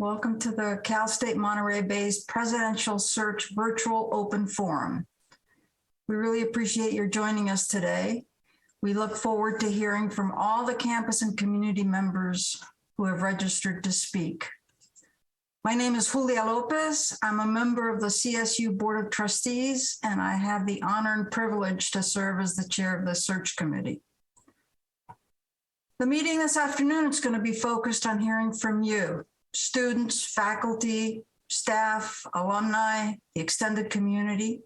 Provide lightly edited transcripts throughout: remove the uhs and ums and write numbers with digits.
Welcome to the Cal State Monterey Bay's Presidential Search Virtual Open Forum. We really appreciate your joining us today. We look forward to hearing from all the campus and community members who have registered to speak. My name is Julia Lopez. I'm a member of the CSU Board of Trustees, and I have the honor and privilege to serve as the chair of the search committee. The meeting this afternoon is going to be focused on hearing from you, students, faculty, staff, alumni, the extended community.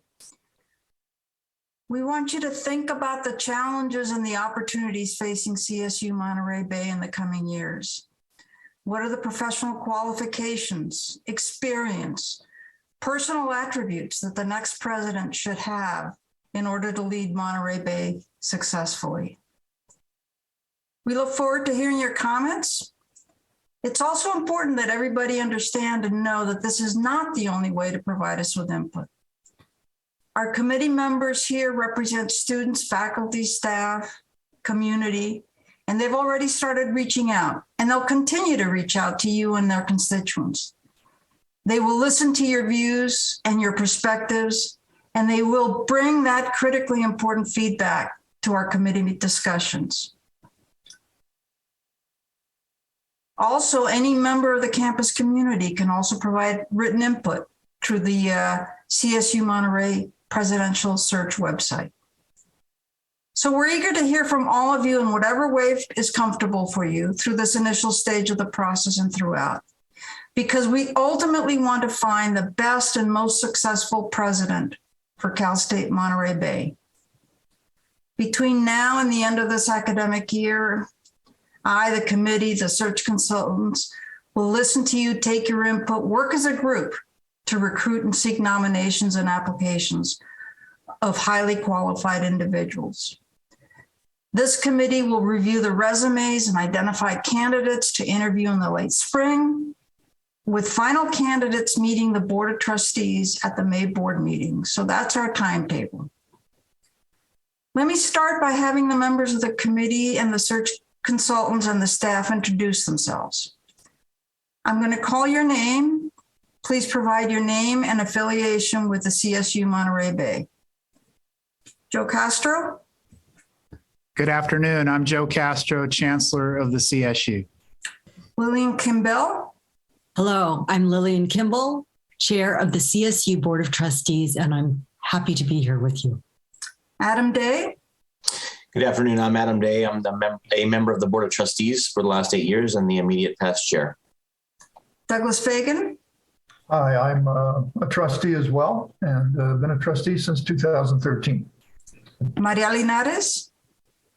We want you to think about the challenges and the opportunities facing CSU Monterey Bay in the coming years. What are the professional qualifications, experience, personal attributes that the next president should have in order to lead Monterey Bay successfully? We look forward to hearing your comments. It's also important that everybody understand and know that this is not the only way to provide us with input. Our committee members here represent students, faculty, staff, community, and they've already started reaching out, and they'll continue to reach out to you and their constituents. They will listen to your views and your perspectives, and they will bring that critically important feedback to our committee discussions. Also, any member of the campus community can also provide written input through the CSU Monterey Presidential Search website. So we're eager to hear from all of you in whatever way is comfortable for you through this initial stage of the process and throughout, because we ultimately want to find the best and most successful president for Cal State Monterey Bay. Between now and the end of this academic year, I, the committee, the search consultants, will listen to you, take your input, work as a group to recruit and seek nominations and applications of highly qualified individuals. This committee will review the resumes and identify candidates to interview in the late spring, with final candidates meeting the Board of Trustees at the May board meeting. So that's our timetable. Let me start by having the members of the committee and the search consultants and the staff introduce themselves. I'm going to call your name. Please provide your name and affiliation with the CSU Monterey Bay. Joe Castro. Good afternoon. I'm Joe Castro, Chancellor of the CSU. Lillian Kimbell. Hello, I'm Lillian Kimball, Chair of the CSU Board of Trustees, and I'm happy to be here with you. Adam Day. Good afternoon. I'm Adam Day. I'm a member of the Board of Trustees for the last 8 years and the immediate past chair. Douglas Fagan. Hi, I'm a trustee as well, and been a trustee since 2013. Maria Linares.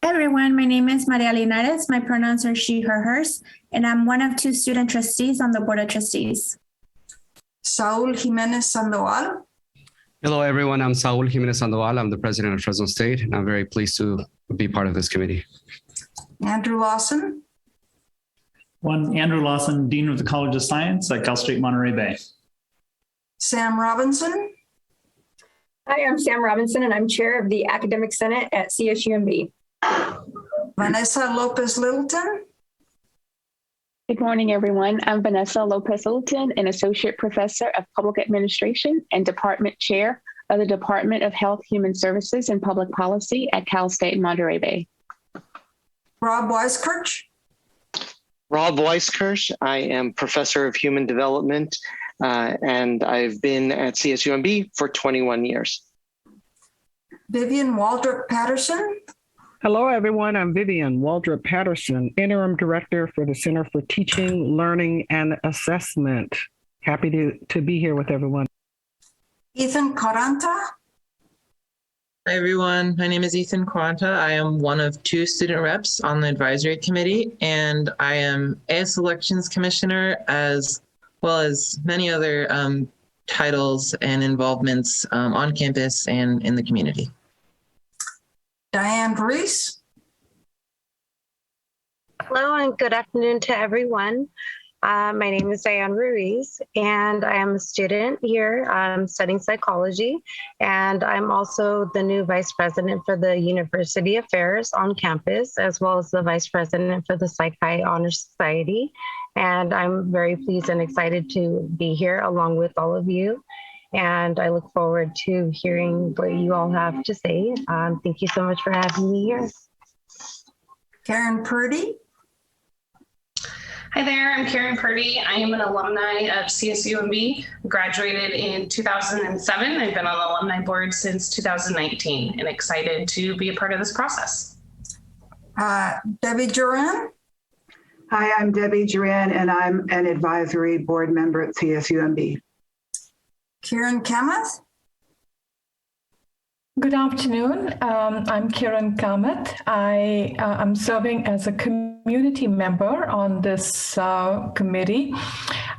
Hey everyone, my name is Maria Linares. My pronouns are she, her, hers, and I'm one of 2 student trustees on the Board of Trustees. Saul Jimenez Sandoval. Hello, everyone. I'm Saul Jimenez Sandoval. I'm the president of Fresno State, and I'm very pleased to be part of this committee. Andrew Lawson. One, Andrew Lawson, Dean of the College of Science at Cal State Monterey Bay. Sam Robinson. Hi, I'm Sam Robinson, and I'm chair of the Academic Senate at CSUMB. Vanessa Lopez Littleton. Good morning, everyone. I'm Vanessa Lopez Littleton, an associate professor of public administration and department chair of the Department of Health, Human Services, and Public Policy at Cal State Monterey Bay. Rob Weiskirch. Rob Weiskirch. I am professor of human development, and I've been at CSUMB for 21 years. Vivian Waldrop Patterson. Hello, everyone. I'm Vivian Waldrop Patterson, Interim Director for the Center for Teaching, Learning, and Assessment. Happy to be here with everyone. Ethan Quaranta. Hi, everyone. My name is Ethan Quaranta. I am one of 2 student reps on the advisory committee, and I am AS Elections Commissioner, as well as many other titles and involvements on campus and in the community. Diane Reese. Hello and good afternoon to everyone. My name is Diane Ruiz, and I am a student here. I'm studying psychology, and I'm also the new vice president for the University Affairs on campus, as well as the vice president for the Psychi Honor Society. And I'm very pleased and excited to be here along with all of you. And I look forward to hearing what you all have to say. Thank you so much for having me here. Karen Purdy. Hi there, I'm Karen Purdy. I am an alumni of CSU graduated in 2007. I've been on the alumni board since 2019 and excited to be a part of this process. Debbie Duran. Hi, I'm Debbie Duran, and I'm an advisory board member at CSUMB. Kieran Kamath. Good afternoon. I'm Kiran Kamath. I am serving as a community member on this committee.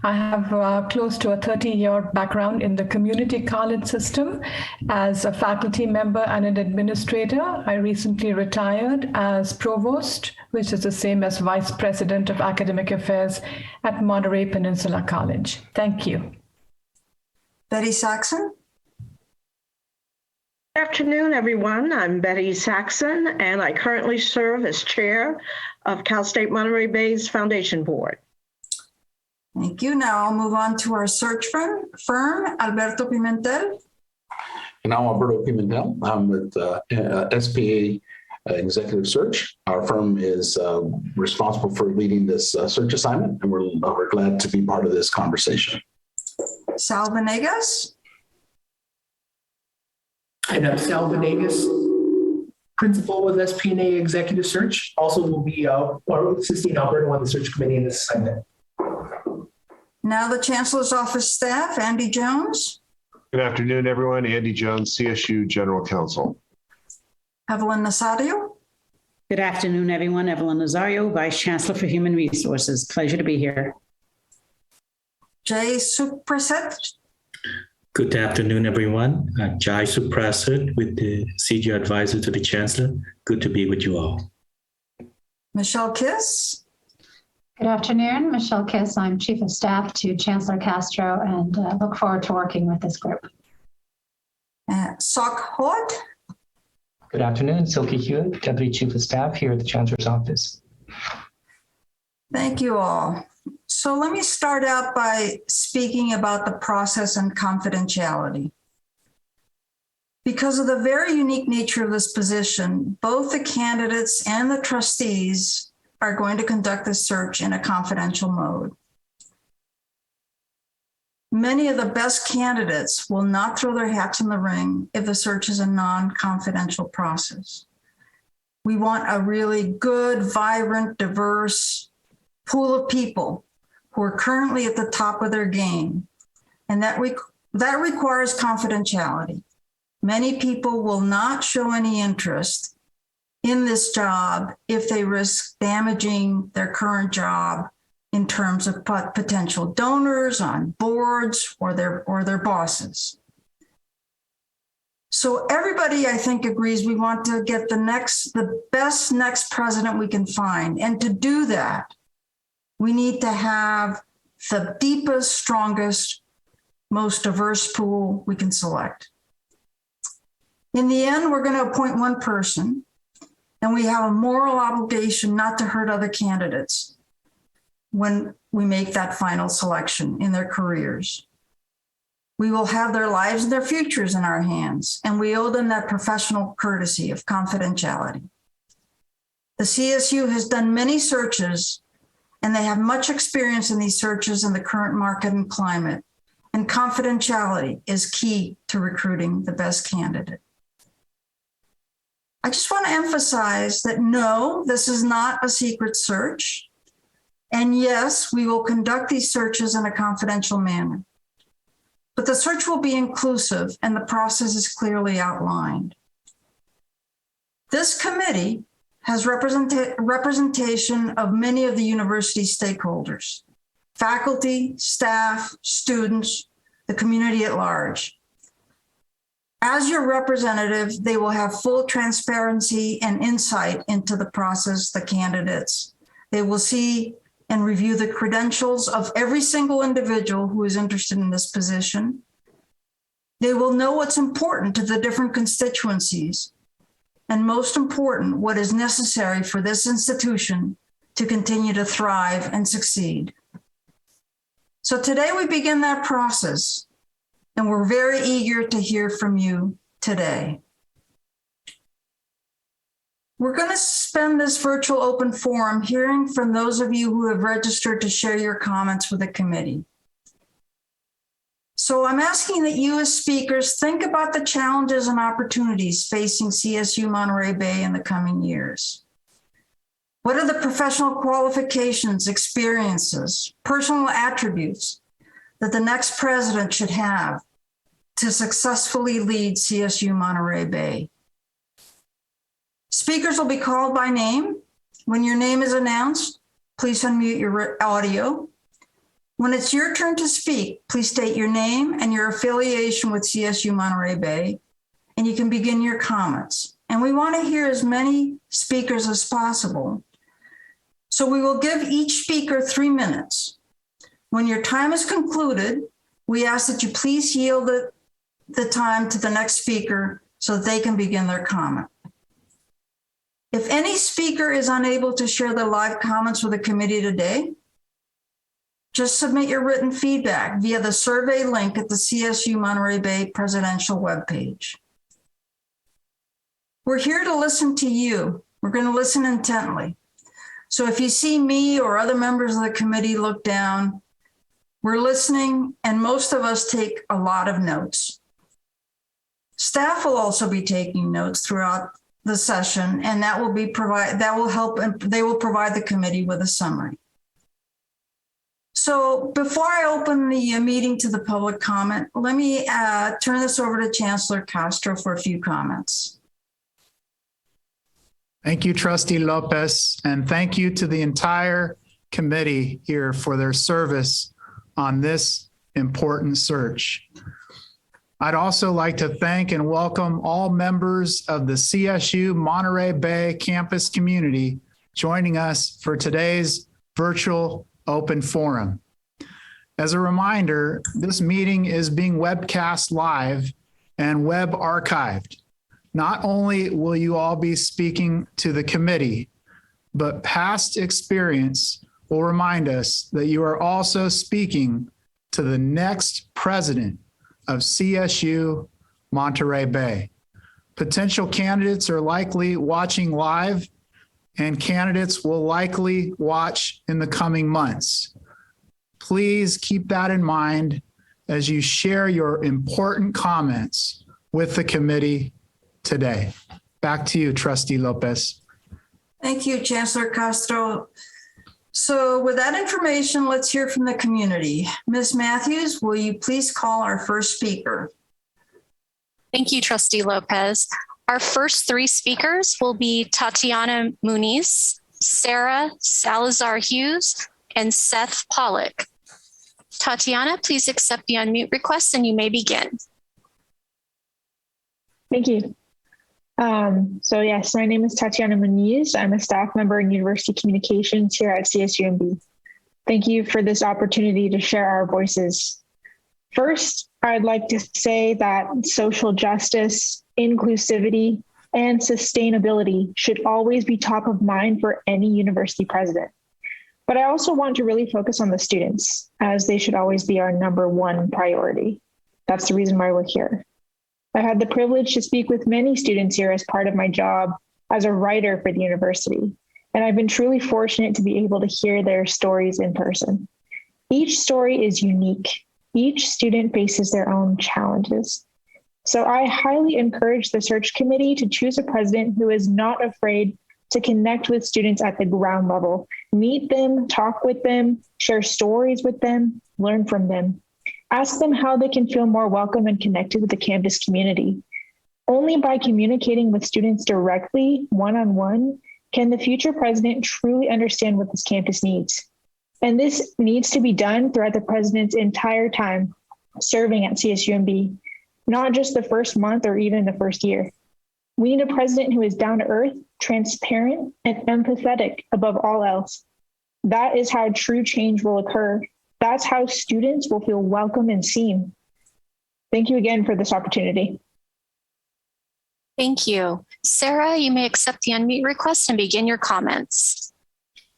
I have close to a 30-year background in the community college system as a faculty member and an administrator. I recently retired as provost, which is the same as vice president of academic affairs at Monterey Peninsula College. Thank you. Betty Saxon. Good afternoon, everyone. I'm Betty Saxon, and I currently serve as chair of Cal State Monterey Bay's Foundation Board. Thank you. Now I'll move on to our search firm, Alberto Pimentel. And I'm Alberto Pimentel. I'm with SPA Executive Search. Our firm is responsible for leading this search assignment, and we're glad to be part of this conversation. Sal Venegas. And I'm Sal Venegas, principal with SPNA Executive Search. Also will be assisting Alberto on the search committee in this assignment. Now the Chancellor's Office staff, Andy Jones. Good afternoon, everyone. Andy Jones, CSU General Counsel. Evelyn Nazario. Good afternoon, everyone. Evelyn Nazario, Vice Chancellor for Human Resources. Pleasure to be here. Jay Supraset. Good afternoon, everyone. Jai Suprasit with the CG Advisor to the Chancellor. Good to be with you all. Michelle Kiss. Good afternoon, Michelle Kiss. I'm Chief of Staff to Chancellor Castro and look forward to working with this group. Sok Hot. Good afternoon, Silky Hewitt, Deputy Chief of Staff here at the Chancellor's Office. Thank you all. So let me start out by speaking about the process and confidentiality. Because of the very unique nature of this position, both the candidates and the trustees are going to conduct the search in a confidential mode. Many of the best candidates will not throw their hats in the ring if the search is a non-confidential process. We want a really good, vibrant, diverse pool of people who are currently at the top of their game, and that requires confidentiality. Many people will not show any interest in this job if they risk damaging their current job in terms of potential donors on boards or their bosses. So everybody, I think, agrees we want to get the best next president we can find. And to do that, we need to have the deepest, strongest, most diverse pool we can select. In the end, we're going to appoint one person, and we have a moral obligation not to hurt other candidates when we make that final selection in their careers. We will have their lives and their futures in our hands, and we owe them that professional courtesy of confidentiality. The CSU has done many searches, and they have much experience in these searches in the current market and climate, and confidentiality is key to recruiting the best candidate. I just want to emphasize that no, this is not a secret search. And yes, we will conduct these searches in a confidential manner. But the search will be inclusive and the process is clearly outlined. This committee has representation of many of the university stakeholders, faculty, staff, students, the community at large. As your representative, they will have full transparency and insight into the process, the candidates. They will see and review the credentials of every single individual who is interested in this position. They will know what's important to the different constituencies, and most important, what is necessary for this institution to continue to thrive and succeed. So today we begin that process, and we're very eager to hear from you today. We're going to spend this virtual open forum hearing from those of you who have registered to share your comments with the committee. So I'm asking that you as speakers think about the challenges and opportunities facing CSU Monterey Bay in the coming years. What are the professional qualifications, experiences, personal attributes that the next president should have to successfully lead CSU Monterey Bay? Speakers will be called by name. When your name is announced, please unmute your audio. When it's your turn to speak, please state your name and your affiliation with CSU Monterey Bay, and you can begin your comments. And we want to hear as many speakers as possible. So we will give each speaker 3 minutes. When your time is concluded, we ask that you please yield the time to the next speaker so that they can begin their comment. If any speaker is unable to share their live comments with the committee today, just submit your written feedback via the survey link at the CSU Monterey Bay presidential webpage. We're here to listen to you. We're going to listen intently. So if you see me or other members of the committee look down, we're listening, and most of us take a lot of notes. Staff will also be taking notes throughout the session, and they will provide the committee with a summary. So before I open the meeting to the public comment, let me turn this over to Chancellor Castro for a few comments. Thank you, Trustee Lopez, and thank you to the entire committee here for their service on this important search. I'd also like to thank and welcome all members of the CSU Monterey Bay campus community joining us for today's virtual open forum. As a reminder, this meeting is being webcast live and web archived. Not only will you all be speaking to the committee, but past experience will remind us that you are also speaking to the next president of CSU Monterey Bay. Potential candidates are likely watching live, and candidates will likely watch in the coming months. Please keep that in mind as you share your important comments with the committee today. Back to you, Trustee Lopez. Thank you, Chancellor Castro. So with that information, let's hear from the community. Ms. Matthews, will you please call our first speaker? Thank you, Trustee Lopez. Our first 3 speakers will be Tatiana Muniz, Sarah Salazar-Hughes, and Seth Pollock. Tatiana, please accept the unmute request and you may begin. Thank you. So yes, my name is Tatiana Muniz. I'm a staff member in University Communications here at CSUMB. Thank you for this opportunity to share our voices. First, I'd like to say that social justice, inclusivity, and sustainability should always be top of mind for any university president. But I also want to really focus on the students, as they should always be our #1 priority. That's the reason why we're here. I've had the privilege to speak with many students here as part of my job as a writer for the university, and I've been truly fortunate to be able to hear their stories in person. Each story is unique. Each student faces their own challenges. So I highly encourage the search committee to choose a president who is not afraid to connect with students at the ground level, meet them, talk with them, share stories with them, learn from them. Ask them how they can feel more welcome and connected with the campus community. Only by communicating with students directly, one-on-one, can the future president truly understand what this campus needs. And this needs to be done throughout the president's entire time serving at CSUMB, not just the first month or even the first year. We need a president who is down to earth, transparent, and empathetic above all else. That is how true change will occur. That's how students will feel welcome and seen. Thank you again for this opportunity. Thank you. Sarah, you may accept the unmute request and begin your comments.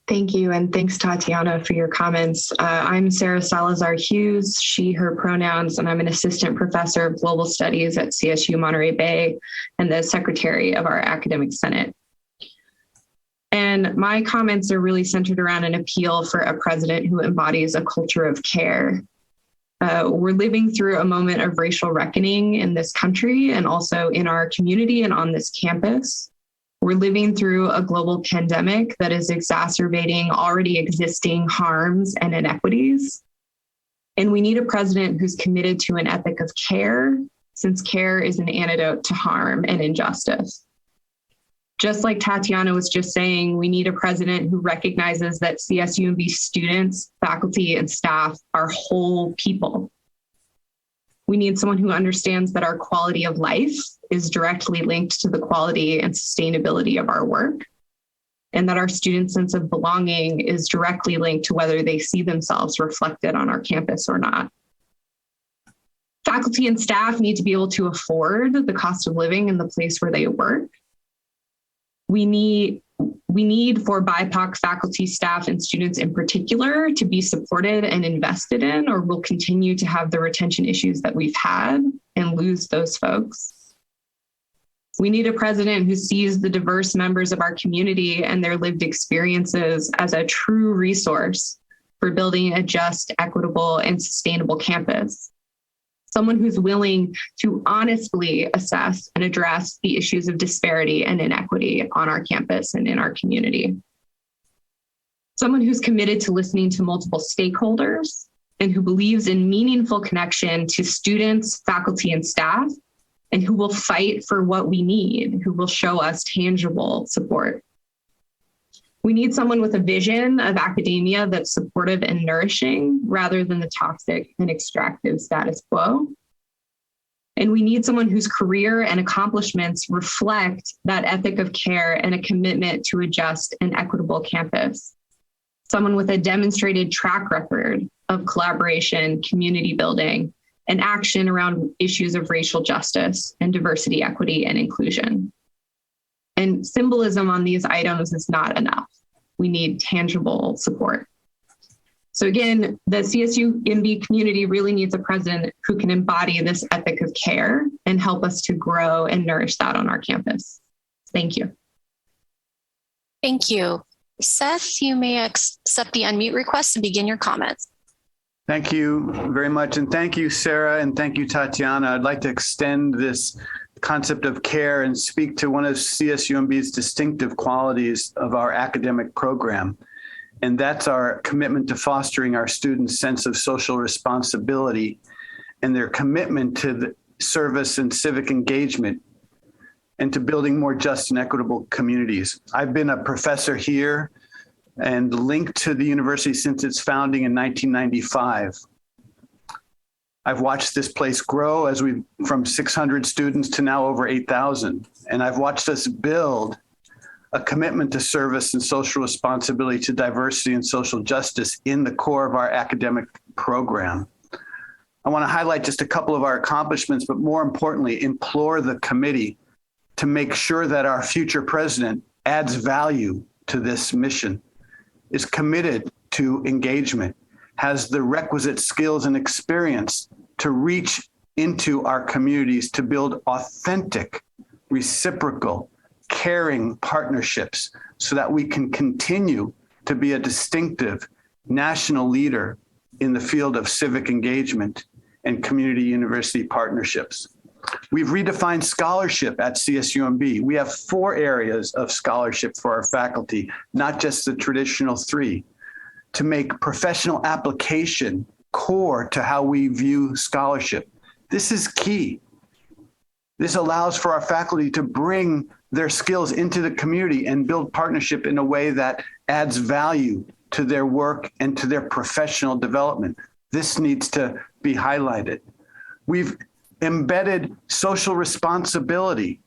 Thank you, and thanks, Tatiana, for your comments. I'm Sarah Salazar Hughes, she, her pronouns, and I'm an assistant professor of global studies at CSU Monterey Bay and the secretary of our academic senate. And my comments are really centered around an appeal for a president who embodies a culture of care. We're living through a moment of racial reckoning in this country and also in our community and on this campus. We're living through a global pandemic that is exacerbating already existing harms and inequities. And we need a president who's committed to an ethic of care, since care is an antidote to harm and injustice. Just like Tatiana was just saying, we need a president who recognizes that CSUMB students, faculty, and staff are whole people. We need someone who understands that our quality of life is directly linked to the quality and sustainability of our work, and that our students' sense of belonging is directly linked to whether they see themselves reflected on our campus or not. Faculty and staff need to be able to afford the cost of living in the place where they work. We need for BIPOC faculty, staff, and students in particular to be supported and invested in, or we'll continue to have the retention issues that we've had and lose those folks. We need a president who sees the diverse members of our community and their lived experiences as a true resource for building a just, equitable, and sustainable campus. Someone who's willing to honestly assess and address the issues of disparity and inequity on our campus and in our community. Someone who's committed to listening to multiple stakeholders and who believes in meaningful connection to students, faculty, and staff, and who will fight for what we need, who will show us tangible support. We need someone with a vision of academia that's supportive and nourishing rather than the toxic and extractive status quo. And we need someone whose career and accomplishments reflect that ethic of care and a commitment to a just and equitable campus. Someone with a demonstrated track record of collaboration, community building, and action around issues of racial justice and diversity, equity, and inclusion. And symbolism on these items is not enough. We need tangible support. So again, the CSU-MB community really needs a president who can embody this ethic of care and help us to grow and nourish that on our campus. Thank you. Thank you. Seth, you may accept the unmute request and begin your comments. Thank you very much. And thank you, Sarah, and thank you, Tatiana. I'd like to extend this concept of care and speak to one of CSUMB's distinctive qualities of our academic program. And that's our commitment to fostering our students' sense of social responsibility and their commitment to the service and civic engagement and to building more just and equitable communities. I've been a professor here and linked to the university since its founding in 1995. I've watched this place grow from 600 students to now over 8,000. And I've watched us build a commitment to service and social responsibility to diversity and social justice in the core of our academic program. I want to highlight just a couple of our accomplishments, but more importantly, implore the committee to make sure that our future president adds value to this mission, is committed to engagement, has the requisite skills and experience to reach into our communities to build authentic, reciprocal, caring partnerships so that we can continue to be a distinctive national leader in the field of civic engagement and community university partnerships. We've redefined scholarship at CSUMB. We have 4 areas of scholarship for our faculty, not just the traditional 3, to make professional application core to how we view scholarship. This is key. This allows for our faculty to bring their skills into the community and build partnership in a way that adds value to their work and to their professional development. This needs to be highlighted. We've embedded social responsibility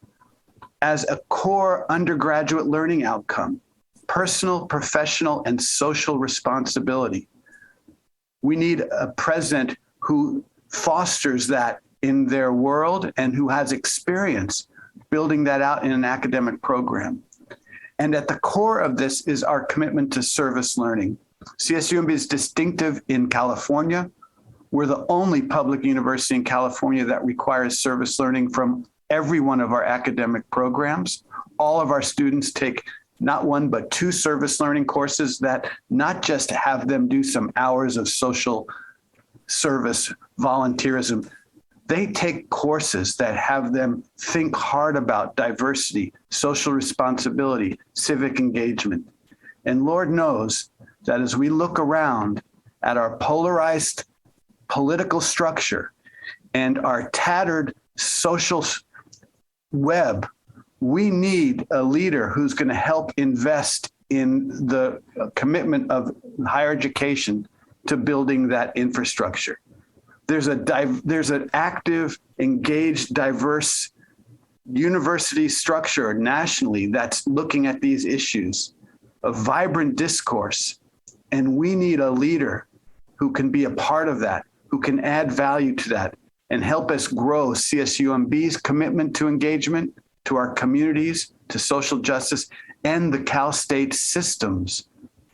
as a core undergraduate learning outcome. personal, professional, and social responsibility. We need a president who fosters that in their world and who has experience building that out in an academic program. And at the core of this is our commitment to service learning. CSUMB is distinctive in California. We're the only public university in California that requires service learning from every one of our academic programs. All of our students take not one, but 2 service learning courses that not just have them do some hours of social service volunteerism. They take courses that have them think hard about diversity, social responsibility, civic engagement. And Lord knows that as we look around at our polarized political structure and our tattered social web, we need a leader who's going to help invest in the commitment of higher education to building that infrastructure. There's an active, engaged, diverse university structure nationally that's looking at these issues, a vibrant discourse. And we need a leader who can be a part of that, who can add value to that and help us grow CSUMB's commitment to engagement, to our communities, to social justice, and the Cal State system's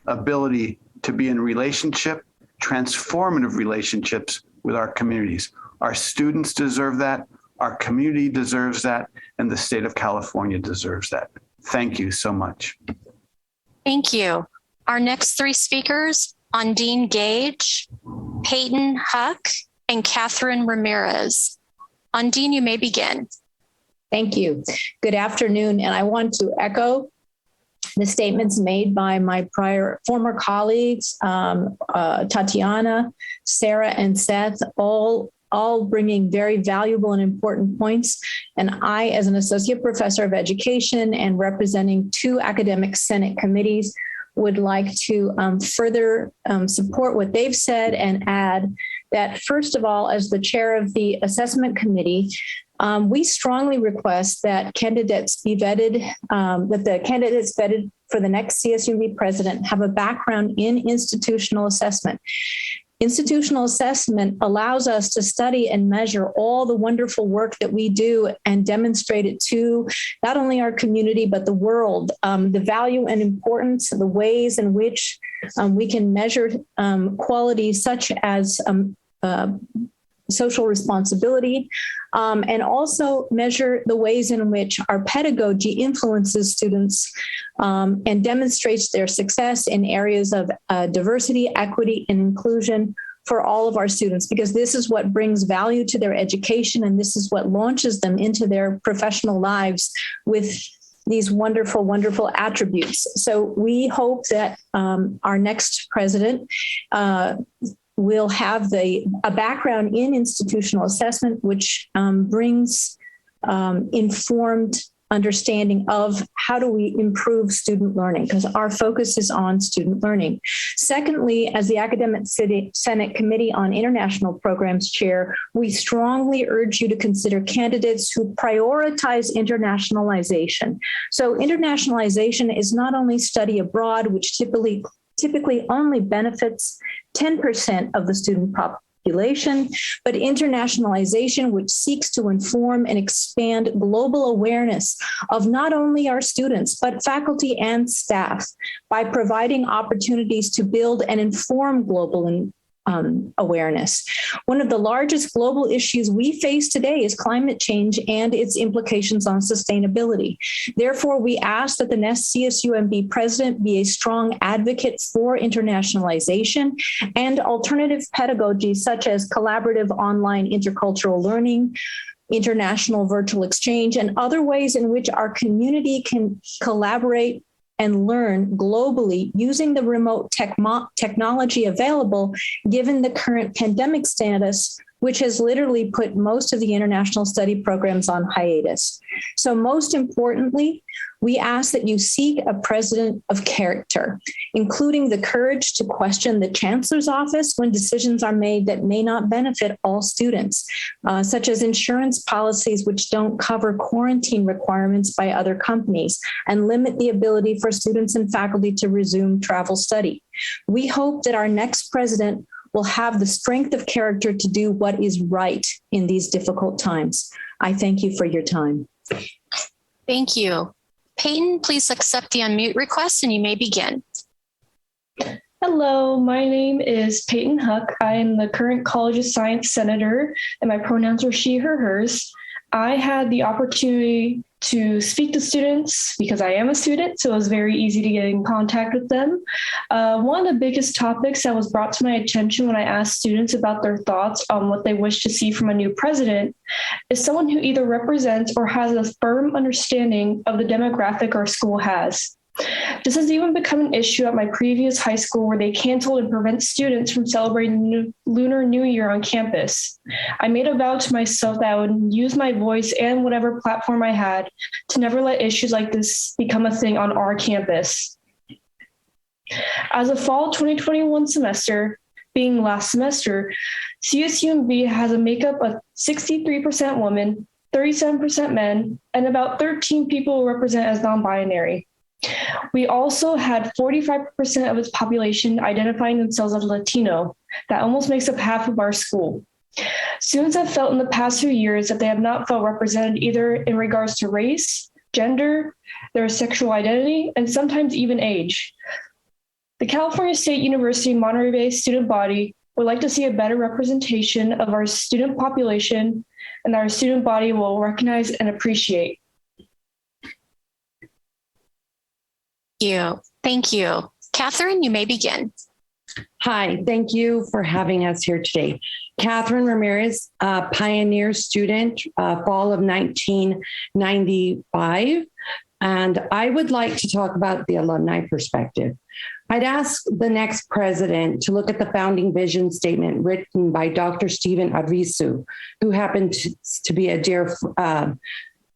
ability to be in relationship, transformative relationships with our communities. Our students deserve that, our community deserves that, and the state of California deserves that. Thank you so much. Thank you. Our next 3 speakers, Ondine Gage, Peyton Huck, and Catherine Ramirez. Ondine, you may begin. Thank you. Good afternoon. And I want to echo the statements made by my former colleagues, Tatiana, Sarah, and Seth, all bringing very valuable and important points. And I, as an associate professor of education and representing 2 academic Senate committees, would like to further support what they've said and add that, first of all, as the chair of the assessment committee, we strongly request that candidates be vetted, that the candidates vetted for the next CSUMB president have a background in institutional assessment. Institutional assessment allows us to study and measure all the wonderful work that we do and demonstrate it to not only our community, but the world, the value and importance, the ways in which we can measure qualities such as social responsibility, and also measure the ways in which our pedagogy influences students and demonstrates their success in areas of diversity, equity, and inclusion for all of our students, because this is what brings value to their education, and this is what launches them into their professional lives with these wonderful, wonderful attributes. So we hope that our next president will have a background in institutional assessment, which brings informed understanding of how do we improve student learning, because our focus is on student learning. Secondly, as the Academic Senate Committee on International Programs Chair, we strongly urge you to consider candidates who prioritize internationalization. So internationalization is not only study abroad, which typically only benefits 10% of the student population, but internationalization, which seeks to inform and expand global awareness of not only our students, but faculty and staff by providing opportunities to build and inform global awareness. One of the largest global issues we face today is climate change and its implications on sustainability. Therefore, we ask that the next CSUMB president be a strong advocate for internationalization and alternative pedagogy such as collaborative online intercultural learning, international virtual exchange, and other ways in which our community can collaborate and learn globally using the remote technology available given the current pandemic status which has literally put most of the international study programs on hiatus. So most importantly, we ask that you seek a president of character, including the courage to question the chancellor's office when decisions are made that may not benefit all students, such as insurance policies which don't cover quarantine requirements by other companies and limit the ability for students and faculty to resume travel study. We hope that our next president will have the strength of character to do what is right in these difficult times. I thank you for your time. Thank you. Peyton, please accept the unmute request and you may begin. Hello, my name is Peyton Huck. I am the current College of Science Senator, and my pronouns are she, her, hers. I had the opportunity to speak to students because I am a student, so it was very easy to get in contact with them. One of the biggest topics that was brought to my attention when I asked students about their thoughts on what they wish to see from a new president is someone who either represents or has a firm understanding of the demographic our school has. This has even become an issue at my previous high school where they canceled and prevent students from celebrating Lunar New Year on campus. I made a vow to myself that I would use my voice and whatever platform I had to never let issues like this become a thing on our campus. As a fall 2021 semester, being last semester, CSUMB has a makeup of 63% women, 37% men, and about 13 people who represent as non-binary. We also had 45% of its population identifying themselves as Latino. That almost makes up half of our school. Students have felt in the past few years that they have not felt represented either in regards to race, gender, their sexual identity, and sometimes even age. The California State University Monterey Bay student body would like to see a better representation of our student population and that our student body will recognize and appreciate. Thank you. Catherine, you may begin. Hi, thank you for having us here today. Catherine Ramirez, pioneer student, fall of 1995. And I would like to talk about the alumni perspective. I'd ask the next president to look at the founding vision statement written by Dr. Stephen Advisu, who happened to be a dear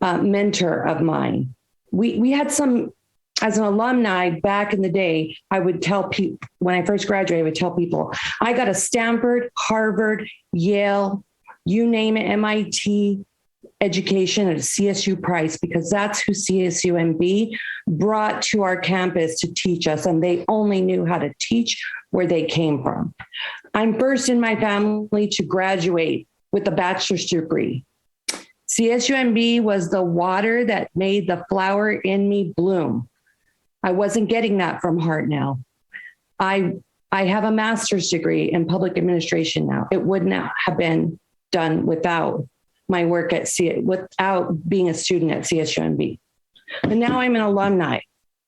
mentor of mine. We had some, as an alumni back in the day, I would tell people, when I first graduated, I would tell people, I got a Stanford, Harvard, Yale, you name it, MIT education at a CSU price, because that's who CSUMB brought to our campus to teach us, and they only knew how to teach where they came from. I'm first in my family to graduate with a bachelor's degree. CSUMB was the water that made the flower in me bloom. I wasn't getting that from Hartnell. I have a master's degree in public administration now. It would not have been done without my work at without being a student at CSUMB. But now I'm an alumni.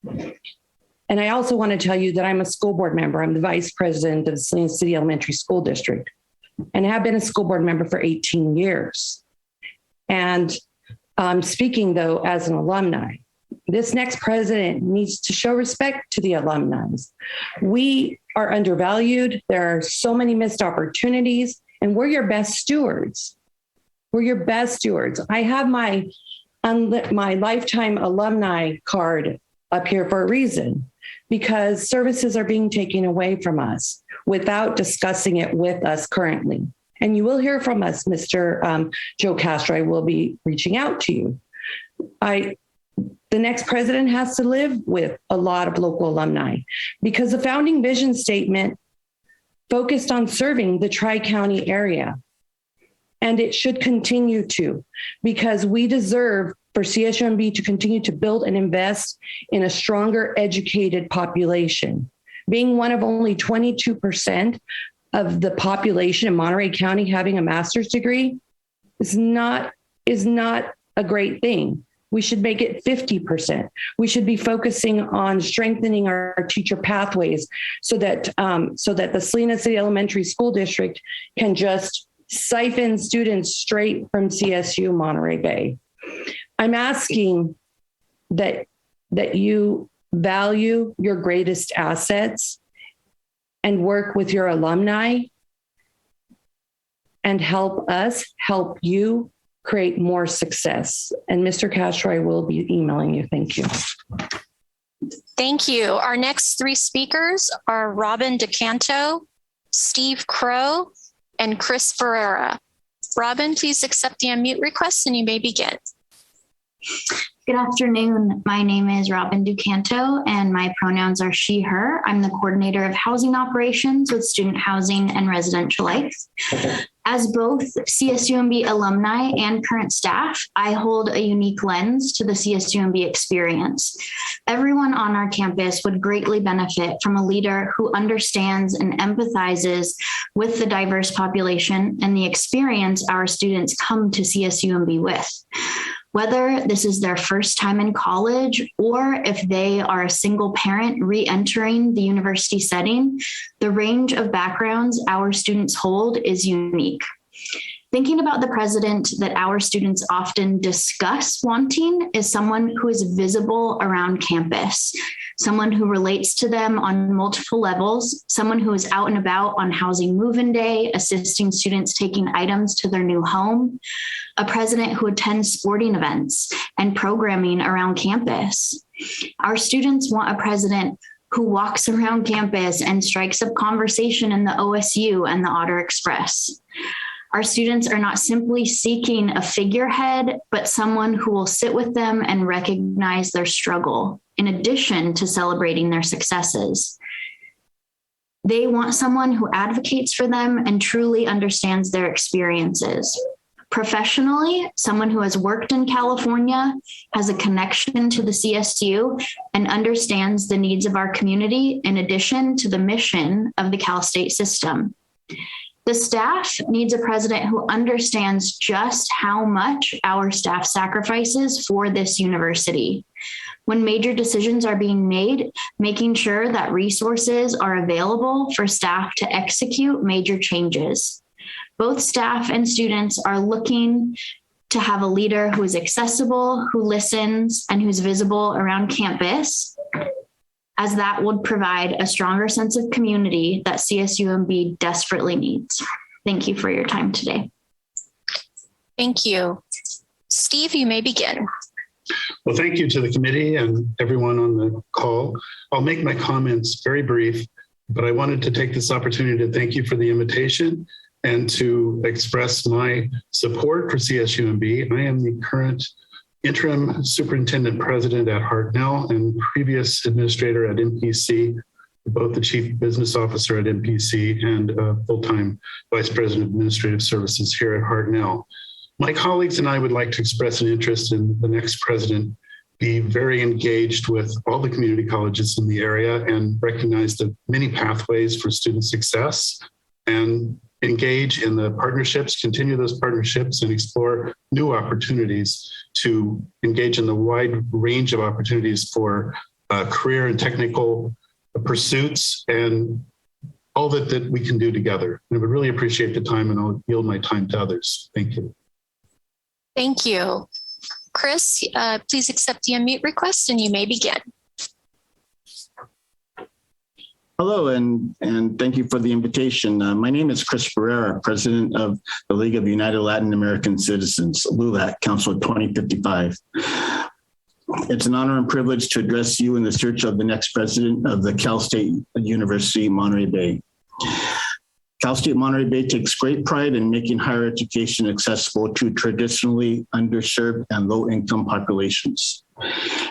And I also want to tell you that I'm a school board member. I'm the vice president of the Salinas City Elementary School District and have been a school board member for 18 years. And I'm speaking, though, as an alumni. This next president needs to show respect to the alumni. We are undervalued. There are so many missed opportunities, and we're your best stewards. We're your best stewards. I have my lifetime alumni card up here for a reason, because services are being taken away from us without discussing it with us currently. And you will hear from us, Mr. Joe Castro. I will be reaching out to you. The next president has to live with a lot of local alumni, because the founding vision statement focused on serving the Tri-County area. And it should continue to, because we deserve for CSUMB to continue to build and invest in a stronger educated population. Being one of only 22% of the population in Monterey County having a master's degree is not a great thing. We should make it 50%. We should be focusing on strengthening our teacher pathways so that the Salinas City Elementary School District can just siphon students straight from CSU Monterey Bay. I'm asking that you value your greatest assets and work with your alumni and help us help you create more success. And Mr. Castro, I will be emailing you. Thank you. Thank you. Our next three speakers are Robin DeCanto, Steve Crow, and Chris Ferreira. Robin, please accept the unmute request and you may begin. Good afternoon. My name is Robin DeCanto and my pronouns are she, her. I'm the coordinator of housing operations with student housing and residential life. As both CSUMB alumni and current staff, I hold a unique lens to the CSUMB experience. Everyone on our campus would greatly benefit from a leader who understands and empathizes with the diverse population and the experience our students come to CSUMB with. Whether this is their first time in college or if they are a single parent re-entering the university setting, the range of backgrounds our students hold is unique. Thinking about the president that our students often discuss wanting is someone who is visible around campus, someone who relates to them on multiple levels, someone who is out and about on housing move-in day, assisting students taking items to their new home, a president who attends sporting events and programming around campus. Our students want a president who walks around campus and strikes up conversation in the OSU and the Otter Express. Our students are not simply seeking a figurehead, but someone who will sit with them and recognize their struggle, in addition to celebrating their successes. They want someone who advocates for them and truly understands their experiences. Professionally, someone who has worked in California, has a connection to the CSU, and understands the needs of our community in addition to the mission of the Cal State system. The staff needs a president who understands just how much our staff sacrifices for this university. When major decisions are being made, making sure that resources are available for staff to execute major changes. Both staff and students are looking to have a leader who is accessible, who listens, and who's visible around campus, as that would provide a stronger sense of community that CSUMB desperately needs. Thank you for your time today. Thank you. Steve, you may begin. Well, thank you to the committee and everyone on the call. I'll make my comments very brief, but I wanted to take this opportunity to thank you for the invitation and to express my support for CSUMB. I am the current interim superintendent president at Hartnell and previous administrator at MPC, both the chief business officer at MPC and full-time vice president of administrative services here at Hartnell. My colleagues and I would like to express an interest in the next president be very engaged with all the community colleges in the area and recognize the many pathways for student success and engage in the partnerships, continue those partnerships, and explore new opportunities to engage in the wide range of opportunities for career and technical pursuits and all that we can do together. And I would really appreciate the time, and I'll yield my time to others. Thank you. Thank you. Chris, please accept the unmute request and you may begin. Hello, and thank you for the invitation. My name is Chris Ferreira, president of the League of United Latin American Citizens, LULAC, Council 2055. It's an honor and privilege to address you in the search of the next president of the Cal State University, Monterey Bay. Cal State Monterey Bay takes great pride in making higher education accessible to traditionally underserved and low-income populations.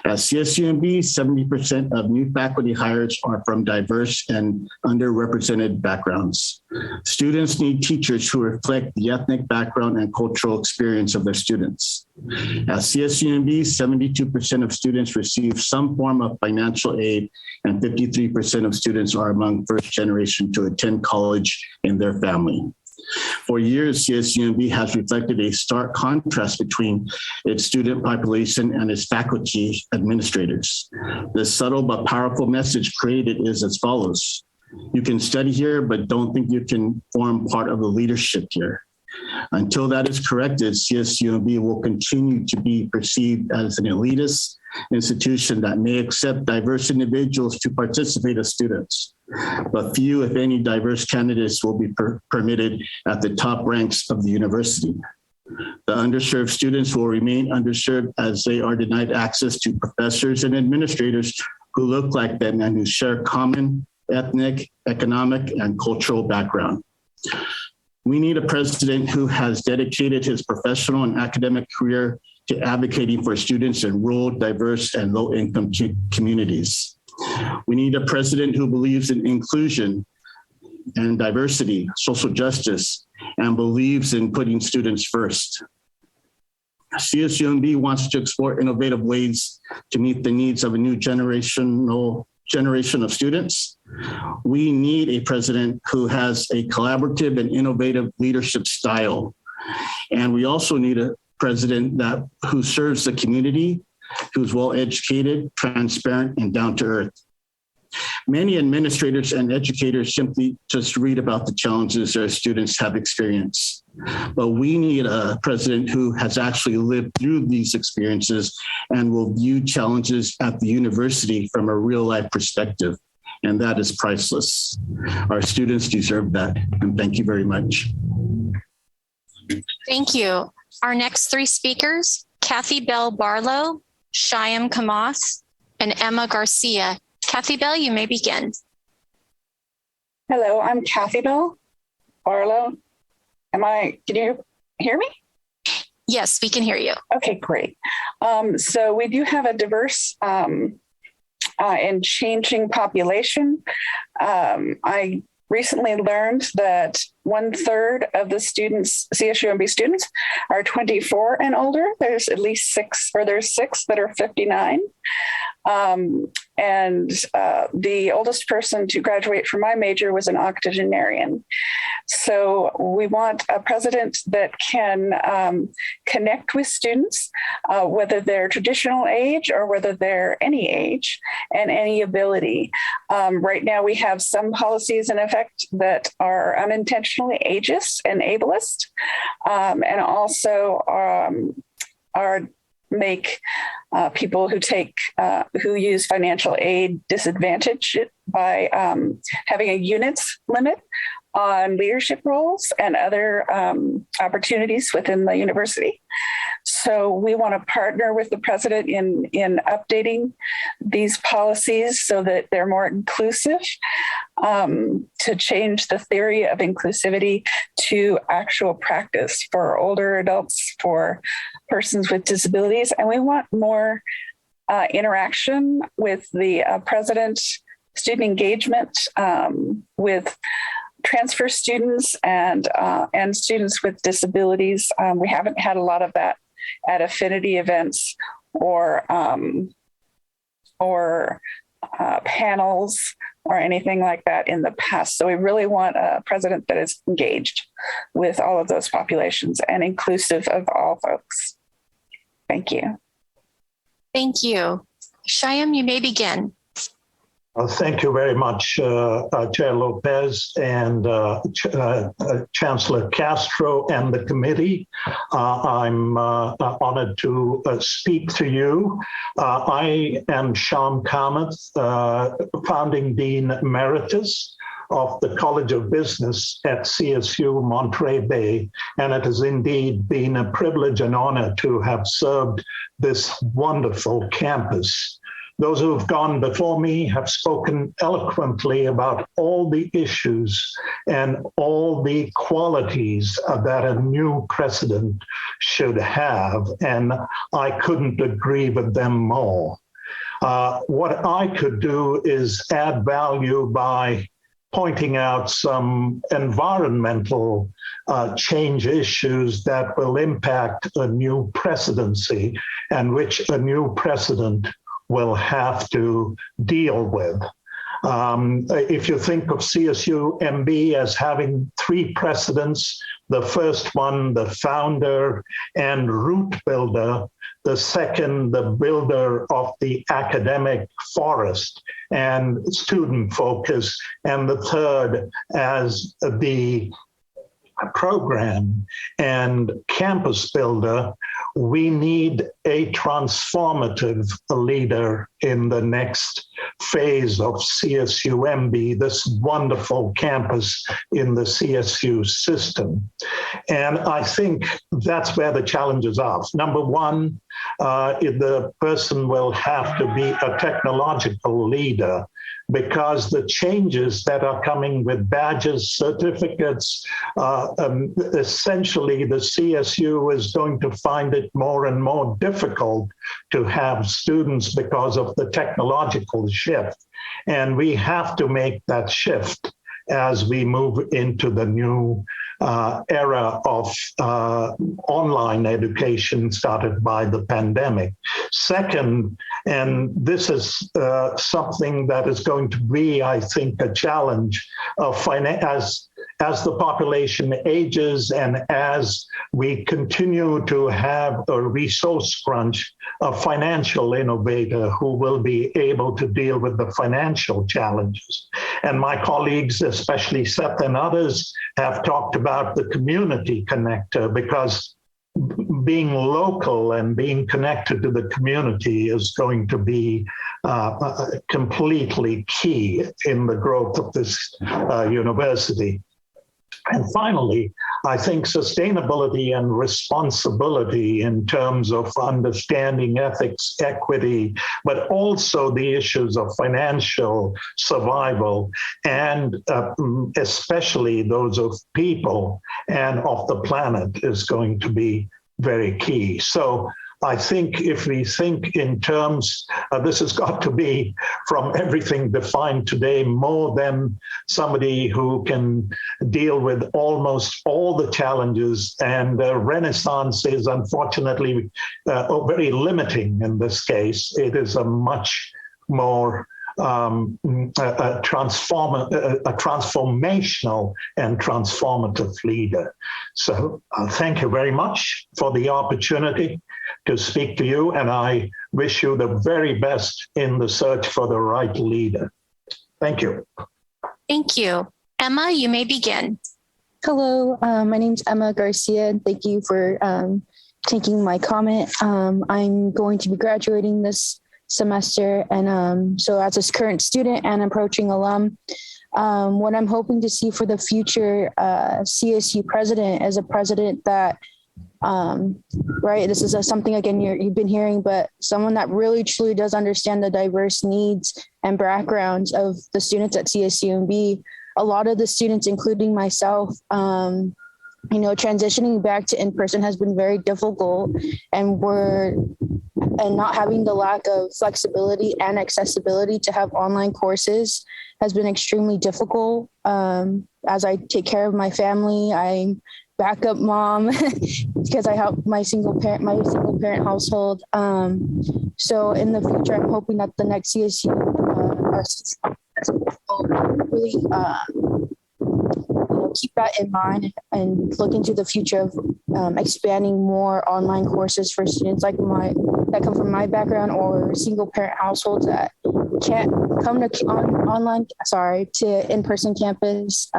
At CSUMB, 70% of new faculty hires are from diverse and underrepresented backgrounds. Students need teachers who reflect the ethnic background and cultural experience of their students. At CSUMB, 72% of students receive some form of financial aid, and 53% of students are among first generation to attend college in their family. For years, CSUMB has reflected a stark contrast between its student population and its faculty administrators. The subtle but powerful message created is as follows: you can study here, but don't think you can form part of the leadership here. Until that is corrected, CSUMB will continue to be perceived as an elitist institution that may accept diverse individuals to participate as students. but few, if any, diverse candidates will be permitted at the top ranks of the university. The underserved students will remain underserved as they are denied access to professors and administrators who look like them and who share common ethnic, economic, and cultural background. We need a president who has dedicated his professional and academic career to advocating for students in rural, diverse, and low-income communities. We need a president who believes in inclusion and diversity, social justice, and believes in putting students first. CSUMB wants to explore innovative ways to meet the needs of a new generation of students. We need a president who has a collaborative and innovative leadership style. And we also need a president who serves the community, who's well-educated, transparent, and down to earth. Many administrators and educators simply just read about the challenges their students have experienced. But we need a president who has actually lived through these experiences and will view challenges at the university from a real life perspective. And that is priceless. Our students deserve that. And thank you very much. Thank you. Our next three speakers, Kathy Bell Barlow, Shyam Kamath, and Emma Garcia. Kathy Bell, you may begin. Hello, I'm Kathy Bell Barlow. Can you hear me? Yes, we can hear you. Okay, great. So we do have a diverse and changing population. I recently learned that 1/3 of the students, CSUMB students, are 24 and older. There's at least there's six that are 59. The oldest person to graduate from my major was an octogenarian. So we want a president that can connect with students, whether they're traditional age or whether they're any age and any ability. Right now we have some policies in effect that are unintentionally ageist and ableist, and also make people who use financial aid disadvantaged by having a units limit on leadership roles and other opportunities within the university. So we want to partner with the president in updating these policies so that they're more inclusive, to change the theory of inclusivity to actual practice for older adults, for persons with disabilities. And we want more interaction with the president, student engagement with transfer students and students with disabilities. We haven't had a lot of that at affinity events or panels or anything like that in the past. So we really want a president that is engaged with all of those populations and inclusive of all folks. Thank you. Thank you. Shyam, you may begin. Thank you very much, Chair Lopez and Chancellor Castro and the committee. I'm honored to speak to you. I am Shyam Kamath, founding Dean Emeritus of the College of Business at CSU Monterey Bay, and it has indeed been a privilege and honor to have served this wonderful campus. Those who have gone before me have spoken eloquently about all the issues and all the qualities that a new president should have, and I couldn't agree with them more. What I could do is add value by pointing out some environmental change issues that will impact a new presidency and which a new president will have to deal with. If you think of CSU-MB as having three presidents, the first one, the founder and root builder, the second, the builder of the academic forest and student focus, and the third as the program and campus builder, we need a transformative leader in the next phase of CSUMB, this wonderful campus in the CSU system. And I think that's where the challenges are. Number one, the person will have to be a technological leader, because the changes that are coming with badges, certificates, essentially the CSU is going to find it more and more difficult to have students because of the technological shift. And we have to make that shift as we move into the new era of online education started by the pandemic. Second, and this is something that is going to be, I think, a challenge as the population ages and as we continue to have a resource crunch, a financial innovator who will be able to deal with the financial challenges. And my colleagues, especially Seth and others, have talked about the community connector, because being local and being connected to the community is going to be completely key in the growth of this university. And finally, I think sustainability and responsibility in terms of understanding ethics, equity, but also the issues of financial survival, and especially those of people and of the planet, is going to be very key. So I think if we think in terms, this has got to be, from everything defined today, more than somebody who can deal with almost all the challenges. And Renaissance is unfortunately very limiting in this case. It is a much more transformational and transformative leader. So thank you very much for the opportunity to speak to you, and I wish you the very best in the search for the right leader. Thank you. Thank you. Emma, you may begin. Hello, my name's Emma Garcia. Thank you for taking my comment. I'm going to be graduating this semester, and so as a current student and approaching alum, what I'm hoping to see for the future CSU president is a president that right, this is something again you've been hearing, but someone that really truly does understand the diverse needs and backgrounds of the students at CSUMB. A lot of the students, including myself, transitioning back to in-person has been very difficult, and not having the lack of flexibility and accessibility to have online courses has been extremely difficult. As I take care of my family, I'm backup mom because I help my single parent household. So in the future, I'm hoping that the next CSU will really keep that in mind and look into the future of expanding more online courses for students like that come from my background or single parent households that can't come to in-person campus,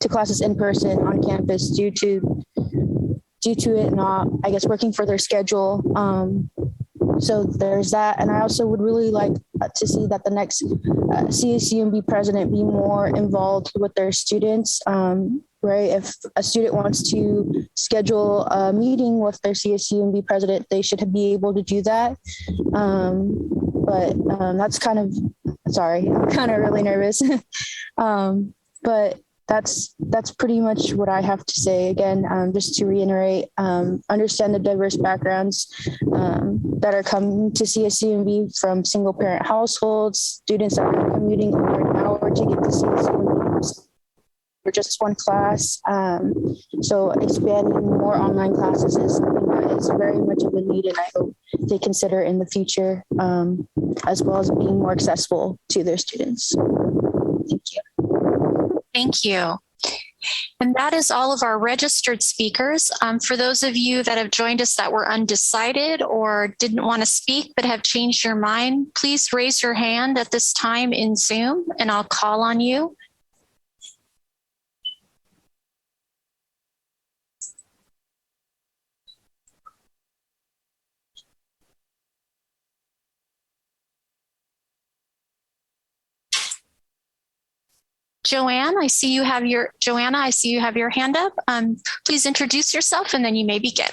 to classes in person on campus due to it not, I guess, working for their schedule. So there's that. And I also would really like to see that the next CSUMB president be more involved with their students, right? If a student wants to schedule a meeting with their CSUMB president, they should be able to do that. But that's kind of, sorry, I'm kind of really nervous. But that's pretty much what I have to say. Again, just to reiterate, understand the diverse backgrounds that are coming to CSUMB from single parent households, students that are commuting over an hour to get to CSUMB for just one class. So expanding more online classes is something that is very much of a need, and I hope they consider in the future, as well as being more accessible to their students. Thank you. Thank you. And that is all of our registered speakers. For those of you that have joined us that were undecided or didn't want to speak but have changed your mind, please raise your hand at this time in Zoom and I'll call on you. Joanna, I see you have your hand up. Please introduce yourself and then you may begin.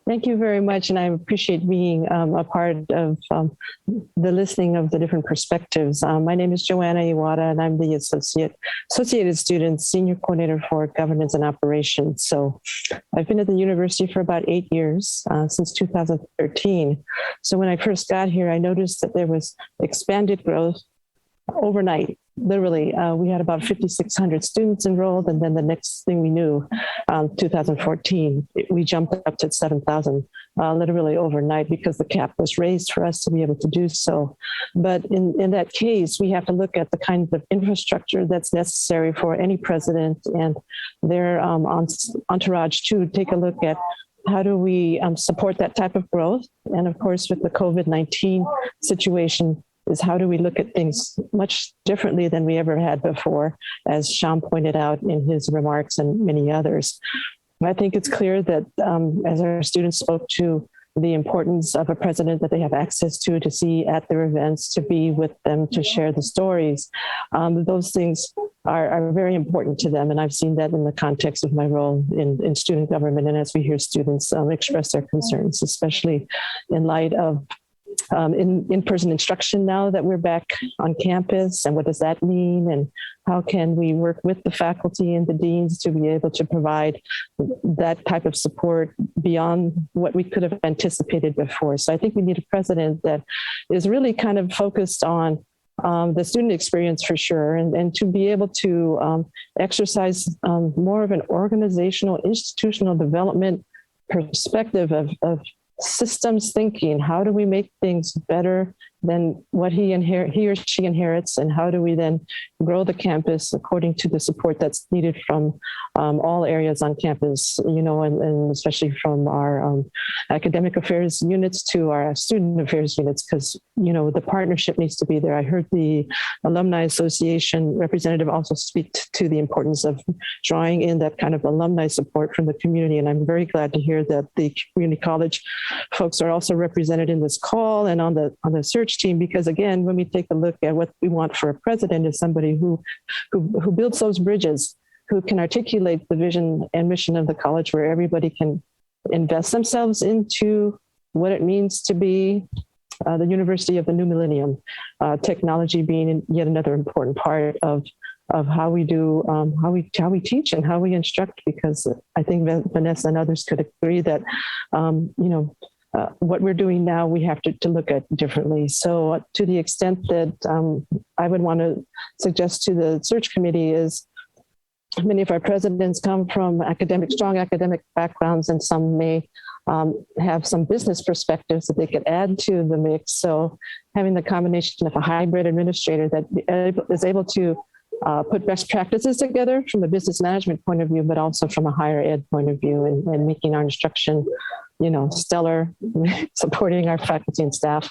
Thank you very much. And I appreciate being a part of the listening of the different perspectives. My name is Joanna Iwata, and I'm the Associated Student Senior Coordinator for Governance and Operations. So I've been at the university for about 8 years, since 2013. So when I first got here, I noticed that there was expanded growth overnight. Literally, we had about 5,600 students enrolled, and then the next thing we knew, 2014, we jumped up to 7,000, literally overnight, because the cap was raised for us to be able to do so. But in that case, we have to look at the kind of infrastructure that's necessary for any president and their entourage to take a look at how do we support that type of growth. And of course, with the COVID-19 situation, is how do we look at things much differently than we ever had before, as Sham pointed out in his remarks and many others. I think it's clear that as our students spoke to the importance of a president that they have access to see at their events, to be with them, to share the stories, those things are very important to them. And I've seen that in the context of my role in student government. And as we hear students express their concerns, especially in light of in-person instruction now that we're back on campus, and what does that mean, and how can we work with the faculty and the deans to be able to provide that type of support beyond what we could have anticipated before. So I think we need a president that is really kind of focused on the student experience for sure, and to be able to exercise more of an organizational, institutional development perspective of systems thinking. How do we make things better than what he or she inherits, and how do we then grow the campus according to the support that's needed from all areas on campus, and especially from our academic affairs units to our student affairs units, because the partnership needs to be there. I heard the Alumni Association representative also speak to the importance of drawing in that kind of alumni support from the community, and I'm very glad to hear that the community college folks are also represented in this call and on the search team, because again, when we take a look at what we want for a president, is somebody who builds those bridges, who can articulate the vision and mission of the college, where everybody can invest themselves into what it means to be the university of the new millennium, technology being yet another important part of how we do, how we teach and how we instruct, because I think Vanessa and others could agree that, what we're doing now, we have to look at differently. So to the extent that I would want to suggest to the search committee is, many of our presidents come from strong academic backgrounds, and some may have some business perspectives that they could add to the mix. So having the combination of a hybrid administrator that is able to put best practices together from a business management point of view, but also from a higher ed point of view, and making our instruction, stellar, supporting our faculty and staff.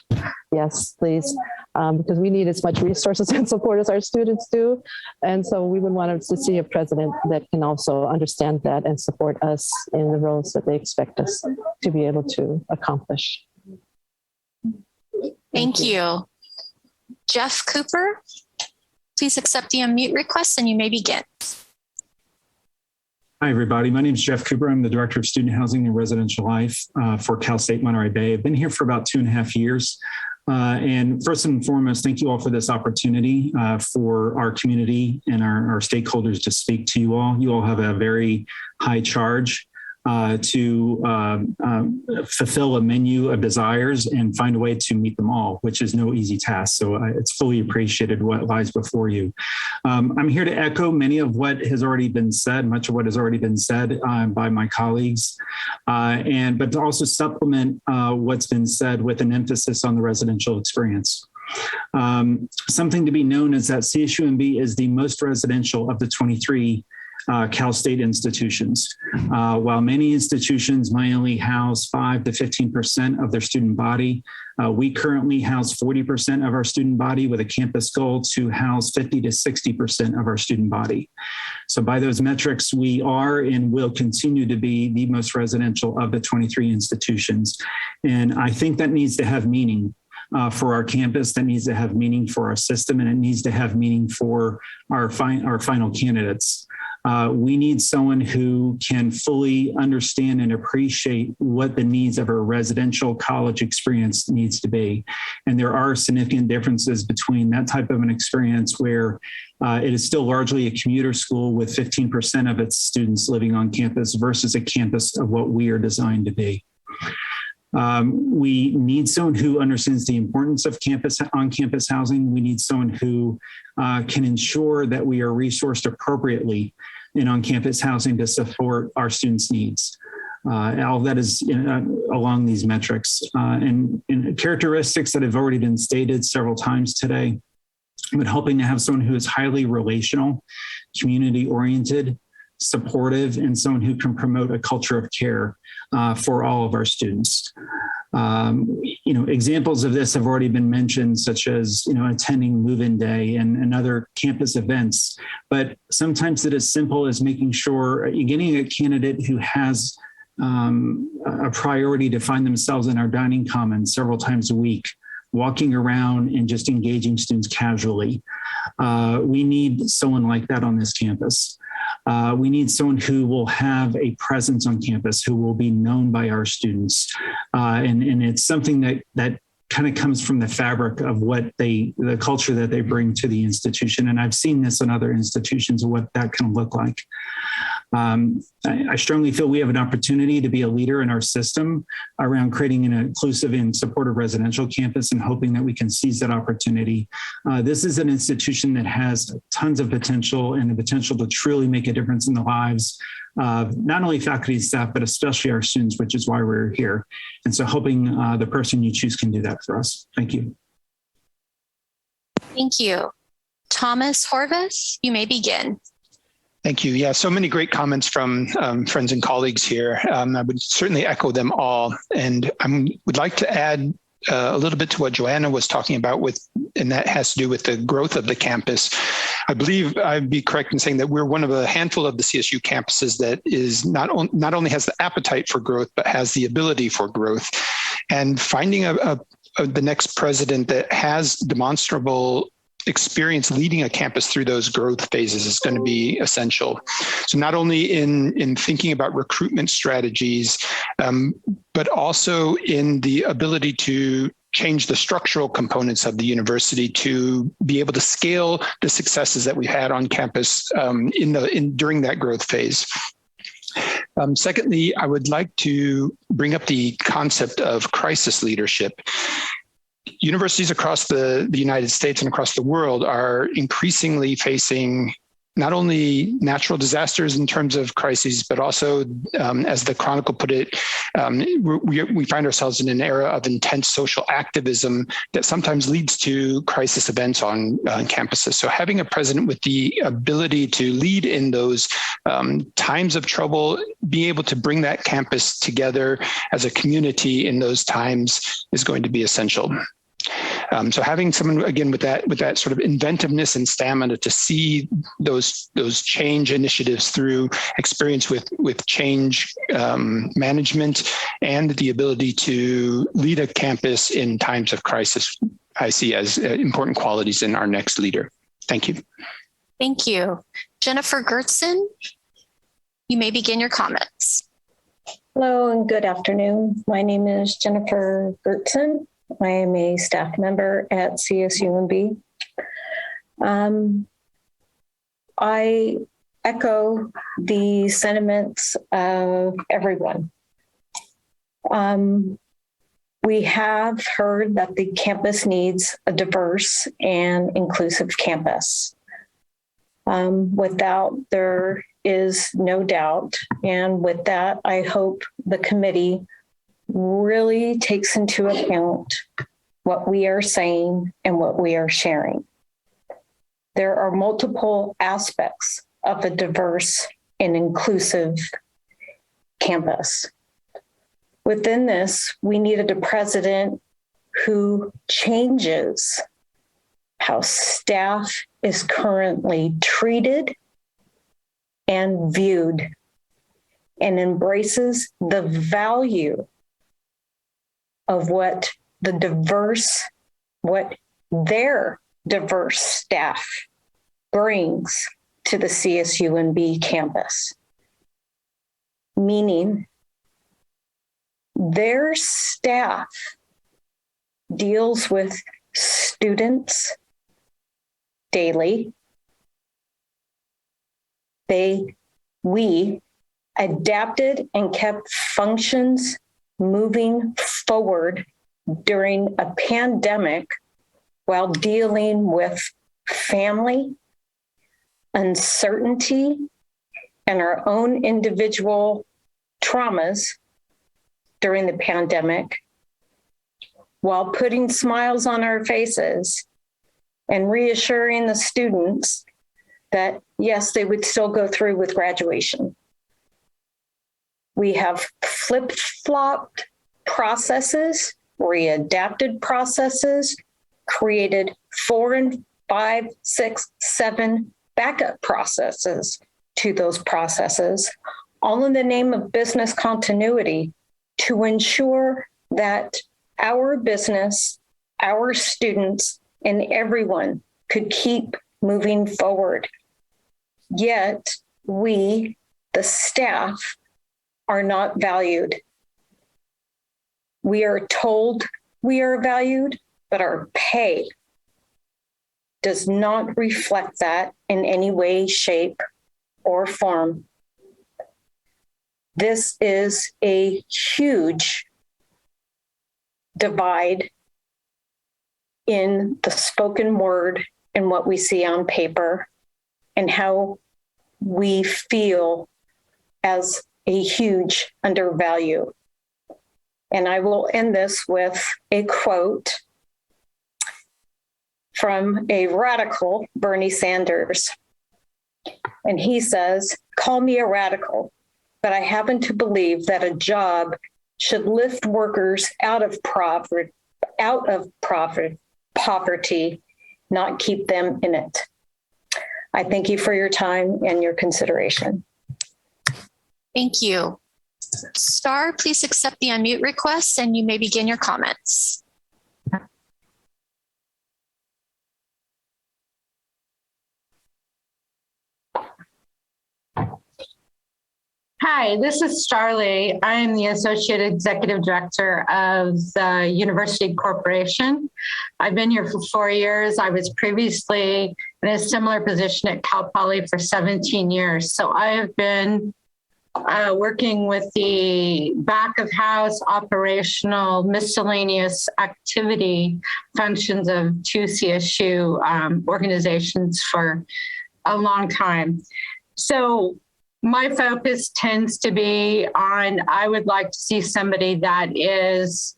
Yes, please, because we need as much resources and support as our students do. And so we would want to see a president that can also understand that and support us in the roles that they expect us to be able to accomplish. Thank you. Jeff Cooper, please accept the unmute request and you may begin. Hi, everybody. My name is Jeff Cooper. I'm the Director of Student Housing and Residential Life for Cal State Monterey Bay. I've been here for about 2.5 years. And first and foremost, thank you all for this opportunity for our community and our stakeholders to speak to you all. You all have a very high charge to fulfill a menu of desires and find a way to meet them all, which is no easy task. So it's fully appreciated what lies before you. I'm here to echo many of what has already been said, much of what has already been said by my colleagues, but to also supplement what's been said with an emphasis on the residential experience. Something to be known is that CSUMB is the most residential of the 23 Cal State institutions. While many institutions might only house 5 to 15% of their student body, we currently house 40% of our student body, with a campus goal to house 50 to 60% of our student body. So by those metrics, we are and will continue to be the most residential of the 23 institutions. And I think that needs to have meaning. for our campus, that needs to have meaning for our system, and it needs to have meaning for our final candidates. We need someone who can fully understand and appreciate what the needs of a residential college experience needs to be. And there are significant differences between that type of an experience where it is still largely a commuter school with 15% of its students living on campus versus a campus of what we are designed to be. We need someone who understands the importance of on-campus housing. We need someone who can ensure that we are resourced appropriately in on-campus housing to support our students' needs. All that is along these metrics and characteristics that have already been stated several times today, but hoping to have someone who is highly relational, community-oriented, supportive, and someone who can promote a culture of care for all of our students. Examples of this have already been mentioned, such as, attending move-in day and other campus events. But sometimes it is simple as making sure you're getting a candidate who has a priority to find themselves in our dining commons several times a week, walking around and just engaging students casually. We need someone like that on this campus. We need someone who will have a presence on campus, who will be known by our students. And it's something that kind of comes from the fabric of the culture that they bring to the institution. And I've seen this in other institutions of what that can look like. I strongly feel we have an opportunity to be a leader in our system around creating an inclusive and supportive residential campus and hoping that we can seize that opportunity. This is an institution that has tons of potential and the potential to truly make a difference in the lives of not only faculty and staff, but especially our students, which is why we're here. And so hoping the person you choose can do that for us. Thank you. Thank you. Thomas Horvath, you may begin. Thank you. Yeah, so many great comments from friends and colleagues here. I would certainly echo them all. And I would like to add a little bit to what Joanna was talking about and that has to do with the growth of the campus. I believe I'd be correct in saying that we're one of a handful of the CSU campuses that is not only has the appetite for growth, but has the ability for growth. And finding the next president that has demonstrable experience leading a campus through those growth phases is going to be essential. So not only in thinking about recruitment strategies, but also in the ability to change the structural components of the university to be able to scale the successes that we've had on campus during that growth phase. Secondly, I would like to bring up the concept of crisis leadership. Universities across the United States and across the world are increasingly facing not only natural disasters in terms of crises, but also, as the Chronicle put it, we find ourselves in an era of intense social activism that sometimes leads to crisis events on campuses. So having a president with the ability to lead in those times of trouble, be able to bring that campus together as a community in those times is going to be essential. So having someone, again, with that sort of inventiveness and stamina to see those change initiatives through experience with change management and the ability to lead a campus in times of crisis, I see as important qualities in our next leader. Thank you. Thank you. Jennifer Gertson, you may begin your comments. Hello and good afternoon. My name is Jennifer Gertson. I am a staff member at CSU. I echo the sentiments of everyone. We have heard that the campus needs a diverse and inclusive campus. Without, there is no doubt. And with that, I hope the committee really takes into account what we are saying and what we are sharing. There are multiple aspects of a diverse and inclusive campus. Within this, we needed a president who changes how staff is currently treated and viewed and embraces the value of what the diverse what their diverse staff brings to the CSUMB campus. Meaning their staff deals with students daily. We adapted and kept functions moving forward during a pandemic while dealing with family, uncertainty, and our own individual traumas during the pandemic, while putting smiles on our faces and reassuring the students that, yes, they would still go through with graduation. We have flip-flopped processes, readapted processes, created 4 and 5, 6, 7 backup processes to those processes, all in the name of business continuity to ensure that our business, our students, and everyone could keep moving forward. Yet we, the staff, are not valued. We are told we are valued, but our pay does not reflect that in any way, shape, or form. This is a huge divide in the spoken word and what we see on paper and how we feel as a huge undervalue. And I will end this with a quote from a radical, Bernie Sanders. And he says, "Call me a radical, but I happen to believe that a job should lift workers out of poverty, not keep them in it." I thank you for your time and your consideration. Thank you. Star, please accept the unmute request and you may begin your comments. Hi, this is Starlee. I am the Associate Executive Director of the University Corporation. I've been here for 4 years. I was previously in a similar position at Cal Poly for 17 years. So I have been working with the back of house operational miscellaneous activity functions of 2 CSU organizations for a long time. So my focus tends to be on, I would like to see somebody that is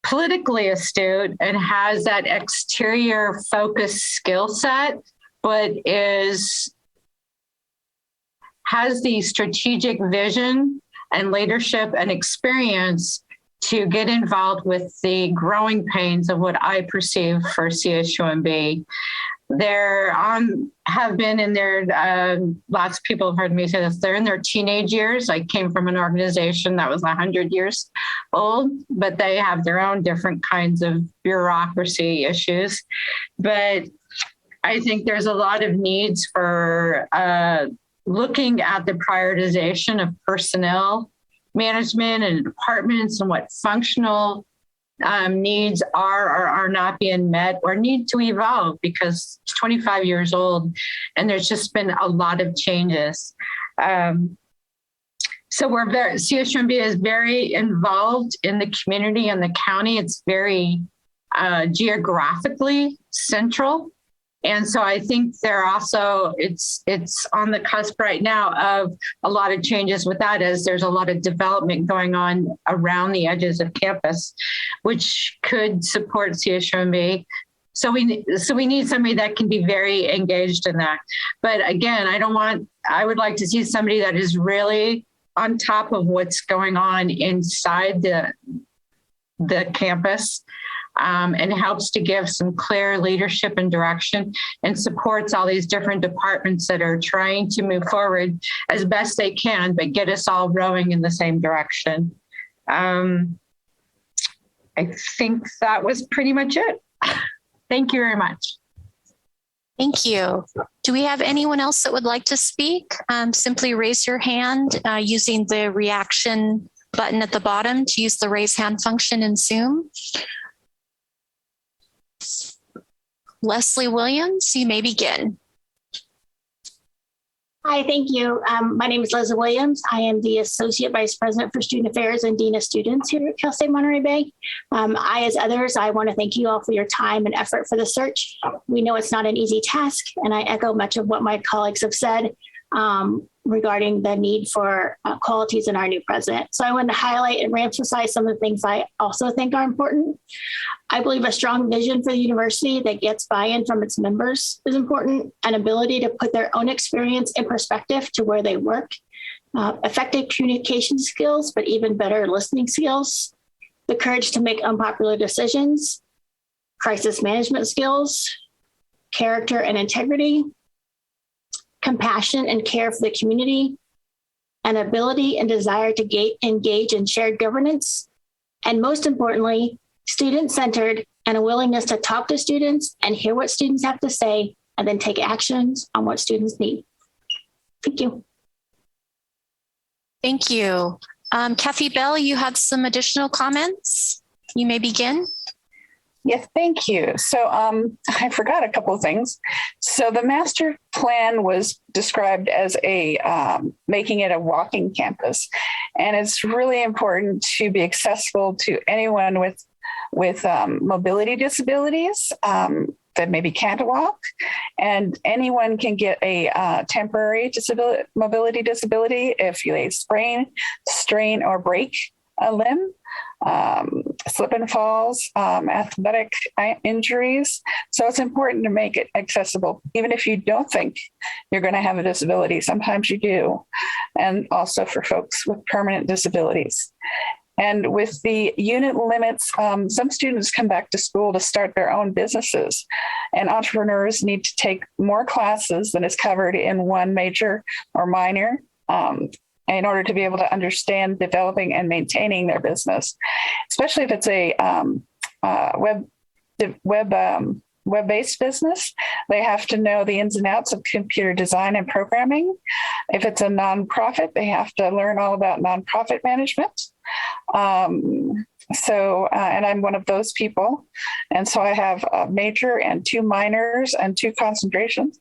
politically astute and has that exterior focus skill set, but has the strategic vision and leadership and experience to get involved with the growing pains of what I perceive for CSUMB. Have been in their, lots of people have heard me say this, they're in their teenage years. I came from an organization that was 100 years old, but they have their own different kinds of bureaucracy issues. But I think there's a lot of needs for looking at the prioritization of personnel management and departments and what functional needs are or are not being met or need to evolve, because it's 25 years old and there's just been a lot of changes. So CSUMB is very involved in the community and the county. It's very geographically central. And so I think they're also, it's on the cusp right now of a lot of changes with that, as there's a lot of development going on around the edges of campus, which could support CSUMB. So we need somebody that can be very engaged in that. But again, I would like to see somebody that is really on top of what's going on inside the campus. And helps to give some clear leadership and direction and supports all these different departments that are trying to move forward as best they can, but get us all rowing in the same direction. I I think that was pretty much it. Thank you very much. Thank you. Do we have anyone else that would like to speak? Simply raise your hand using the reaction button at the bottom to use the raise hand function in Zoom. Leslie Williams, you may begin. Hi, thank you. My name is Leslie Williams. I am the Associate Vice President for Student Affairs and Dean of Students here at Cal State Monterey Bay. As others, I want to thank you all for your time and effort for the search. We know it's not an easy task, and I echo much of what my colleagues have said regarding the need for qualities in our new president. So I want to highlight and reemphasize some of the things I also think are important. I believe a strong vision for the university that gets buy-in from its members is important, an ability to put their own experience in perspective to where they work, effective communication skills, but even better listening skills, the courage to make unpopular decisions, crisis management skills, character and integrity, compassion and care for the community, an ability and desire to engage in shared governance, and most importantly, student-centered and a willingness to talk to students and hear what students have to say and then take actions on what students need. Thank you. Thank you. Kathy Bell, you had some additional comments. You may begin. Yes, thank you. So I forgot a couple of things. So the master plan was described as making it a walking campus. And it's really important to be accessible to anyone with mobility disabilities that maybe can't walk. And anyone can get a temporary mobility disability if they sprain, strain, or break a limb. Slip and falls, athletic injuries. So it's important to make it accessible, even if you don't think you're going to have a disability. Sometimes you do. And also for folks with permanent disabilities. And with the unit limits, some students come back to school to start their own businesses, and entrepreneurs need to take more classes than is covered in one major or minor in order to be able to understand developing and maintaining their business, especially if it's a web-based business. They have to know the ins and outs of computer design and programming. If it's a nonprofit, they have to learn all about nonprofit management. And I'm one of those people. And so I have a major and 2 minors and 2 concentrations,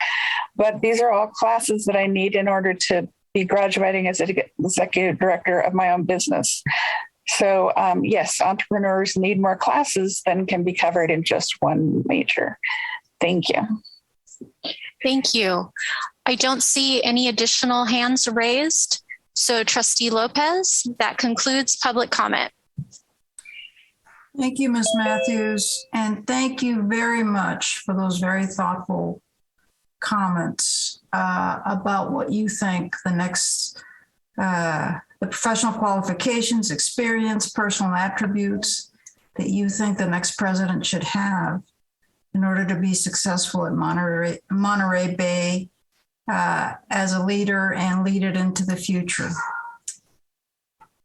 but these are all classes that I need in order to be graduating as an executive director of my own business. So yes, entrepreneurs need more classes than can be covered in just one major. Thank you. Thank you. I don't see any additional hands raised. So Trustee Lopez, that concludes public comment. Thank you, Ms. Matthews. And thank you very much for those very thoughtful comments about what you think the next, the professional qualifications, experience, personal attributes that you think the next president should have in order to be successful at Monterey Bay as a leader and lead it into the future.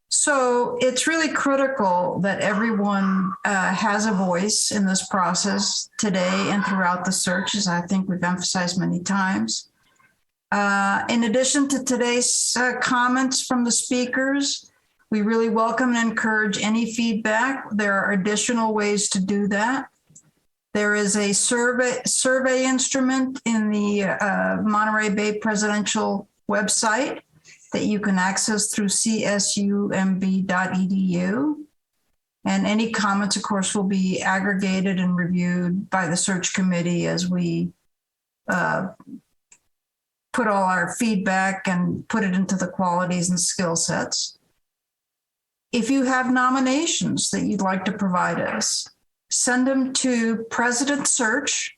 So it's really critical that everyone has a voice in this process today and throughout the search, as I think we've emphasized many times. In addition to today's comments from the speakers, we really welcome and encourage any feedback. There are additional ways to do that. There is a survey instrument in the Monterey Bay Presidential website that you can access through csumb.edu. And any comments, of course, will be aggregated and reviewed by the search committee as we put all our feedback and put it into the qualities and skill sets. If you have nominations that you'd like to provide us, send them to President Search,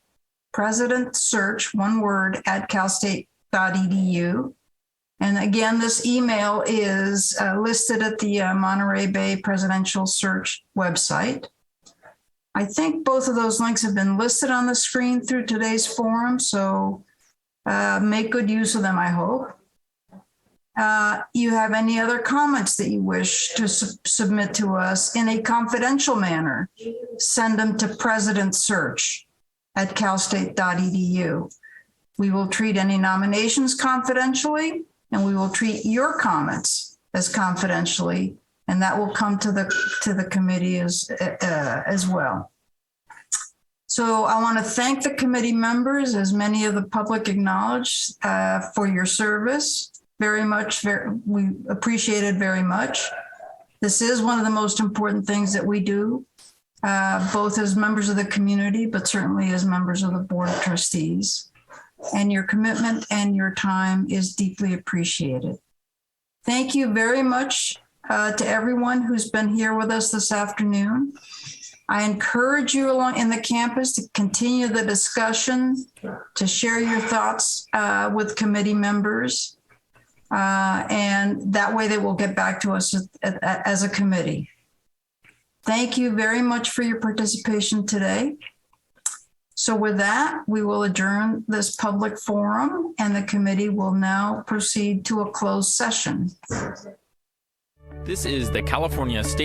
one word, at calstate.edu. And again, this email is listed at the Monterey Bay Presidential Search website. I think both of those links have been listed on the screen through today's forum, so make good use of them, I hope. you have any other comments that you wish to submit to us in a confidential manner, send them to presidentsearch@calstate.edu. We will treat any nominations confidentially, and we will treat your comments as confidentially, and that will come to the committee as well. So I want to thank the committee members, as many of the public acknowledged, for your service. Very much, we appreciate it very much. This is one of the most important things that we do, both as members of the community, but certainly as members of the Board of Trustees. And your commitment and your time is deeply appreciated. Thank you very much to everyone who's been here with us this afternoon. I encourage you along in the campus to continue the discussion, to share your thoughts with committee members. And that way they will get back to us as a committee. Thank you very much for your participation today. So with that, we will adjourn this public forum, and the committee will now proceed to a closed session. This is the California State